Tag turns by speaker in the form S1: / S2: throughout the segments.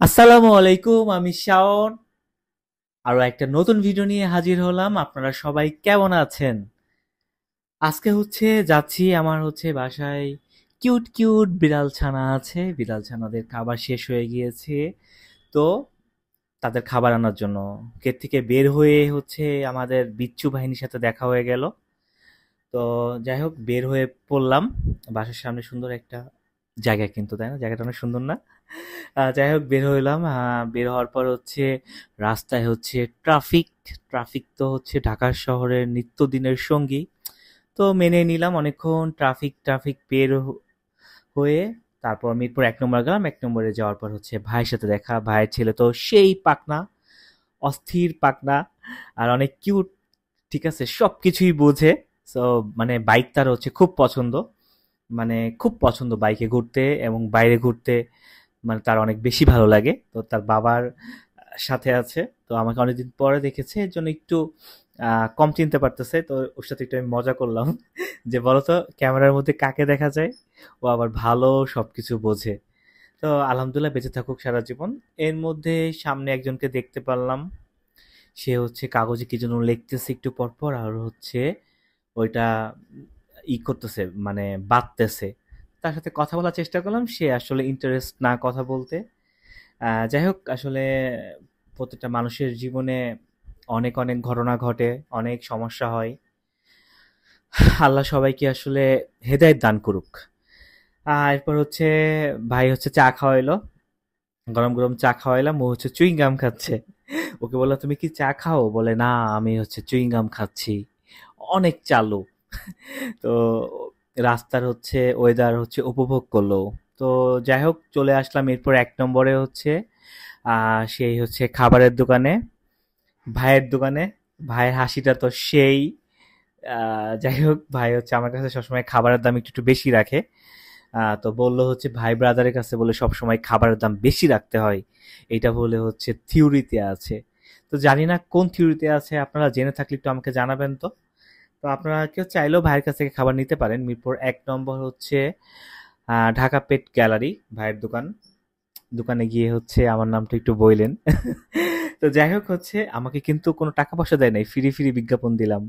S1: আসসালামু আলাইকুম, আমি শাওন। আরো একটা নতুন ভিডিও নিয়ে হাজির হলাম। আপনারা সবাই কেমন আছেন? আজকে যাচ্ছি আমার বাসায় কিউট কিউট বিড়াল ছানা আছে। বিড়াল ছানাদের খাবার শেষ হয়ে গিয়েছে, তো তাদের খাবার আনার জন্য গেট থেকে বের হয়ে আমাদের বিচ্ছু বাহিনীর সাথে দেখা হয়ে গেল। তো যাই হোক, বের হয়ে পড়লাম। বাসার সামনে সুন্দর একটা জায়গা, কিন্তু তাই না, জায়গাটা অনেক সুন্দর না? যাই হোক, বের হইলাম। বের হওয়ার পর রাস্তায় ট্রাফিক। ট্রাফিক তো ঢাকার শহরের নিত্যদিনের সঙ্গী। তো মেনে নিলাম অনেকক্ষণ ট্রাফিক ট্রাফিক হয়ে তারপর মিরপুর ১ নম্বর গেলাম। ১ নম্বরে যাওয়ার পর ভাইয়ের সাথে দেখা। ভাইয়ের ছেলে তো সেই পাকনা, অস্থির পাকনা, আর অনেক কিউট। ঠিক আছে, সবকিছুই বোঝে। সো মানে বাইক তার খুব পছন্দ, মানে খুব পছন্দ বাইকে ঘুরতে এবং বাইরে ঘুরতে। মানে তার অনেক বেশি ভালো লাগে। তো তার বাবার সাথে আছে, তো আমাকে অনেকদিন পরে দেখেছে, এর জন্য একটু কম চিনতে পারতেছে। তো ওর সাথে একটু আমি মজা করলাম যে বলতো ক্যামেরার মধ্যে কাকে দেখা যায়। ও আবার ভালো সবকিছু বোঝে। তো আলহামদুলিল্লাহ, বেঁচে থাকুক সারা জীবন। এর মধ্যে সামনে একজনকে দেখতে পারলাম। সে কাগজে কি যেন লিখতেছে একটু পর পর, আর ওইটা করতেছে, মানে বাঁধতেছে। তার সাথে কথা বলার চেষ্টা করলাম, সে আসলে ইন্টারেস্ট না কথা বলতে। যাই হোক, আসলে প্রত্যেকটা মানুষের জীবনে অনেক অনেক ঘটনা ঘটে, অনেক সমস্যা হয়। আল্লাহ সবাইকে আসলে হেদায়েত দান করুক। এরপর ভাই চা খাওয়াইলো, গরম গরম চা খাওয়াইলাম। ও চুইং গাম খাচ্ছে। ওকে বললাম, তুমি কি চা খাও? বলে, না, আমি চুইং গাম খাচ্ছি। অনেক চালু। তো রাস্তার ওয়েদার উপভোগ করলো। তো যাই হোক, চলে আসলাম এরপর ১ নম্বরে সেই খাবারের দোকানে, ভাইয়ের দোকানে। ভাইয়ের হাসিটা তো সেই। যাই হোক, ভাই আমার কাছে সবসময় খাবারের দাম একটু একটু বেশি রাখে। তো বললো ভাই ব্রাদারের কাছে বলে সবসময় খাবারের দাম বেশি রাখতে হয়, এটা বলে থিওরিতে আছে। তো জানি না কোন থিওরিতে আছে, আপনারা জেনে থাকলে একটু আমাকে জানাবেন তো। তো আপনারা কেউ চাইলেও ভাইয়ের কাছ থেকে খাবার নিতে পারেন। মিরপুর ১ নম্বর ঢাকা পেট গ্যালারি ভাইয়ের দোকান। দোকানে গিয়ে আমার নামটা একটু বললেন। তো যাই হোক, আমাকে কিন্তু কোনো টাকা পয়সা দেয় নাই, ফ্রি ফ্রি বিজ্ঞাপন দিলাম।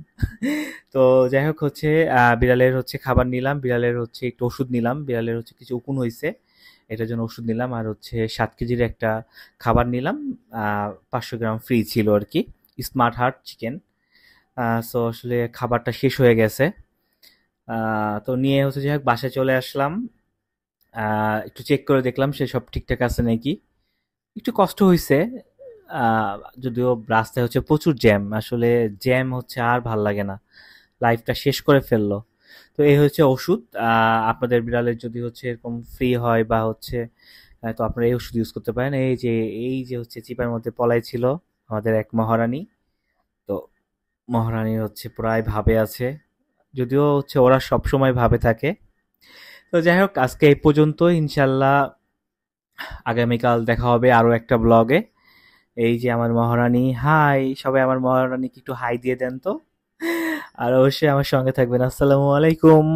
S1: তো যাই হোক, বিড়ালের খাবার নিলাম, বিড়ালের একটু ওষুধ নিলাম, বিড়ালের কিছু উকুন হয়েছে, এটার জন্য ওষুধ নিলাম। আর ৭ কেজির একটা খাবার নিলাম। ৫০০ গ্রাম ফ্রি ছিল আর কি, স্মার্ট হার্ট চিকেন। সো আসলে খাবারটা শেষ হয়ে গেছে। তো নিয়ে যাই হোক, বাসায় চলে আসলাম। একটু চেক করে দেখলাম সে সব ঠিকঠাক আছে নাকি। একটু কষ্ট হইছে। আ যদিও রাস্তায় প্রচুর জ্যাম। আসলে জ্যাম আর ভাল লাগে না। লাইফটা শেষ করে ফেললো। তো এই ওষুধ। আপনাদের বিড়ালের যদি এরকম ফ্রি হয় বা তো আপনারা এই ওষুধ ইউজ করতে পারেন। এই যে চিপার মধ্যে পলাই ছিল আমাদের এক মহারানী। তো মহারানী প্রায় ভাবে আছে। যদিও ওরা সবসময় ভাবে থাকে। তো যাই হোক, আজকে এই পর্যন্তই। ইনশাল্লাহ আগামীকাল দেখা হবে আরো একটা ব্লগে। এই যে আমার মহারানী, হাই সবাই, আমার মহারানীকে একটু হাই দিয়ে দেন তো। আর অবশ্যই আমার সঙ্গে থাকবেন। আসসালামু আলাইকুম।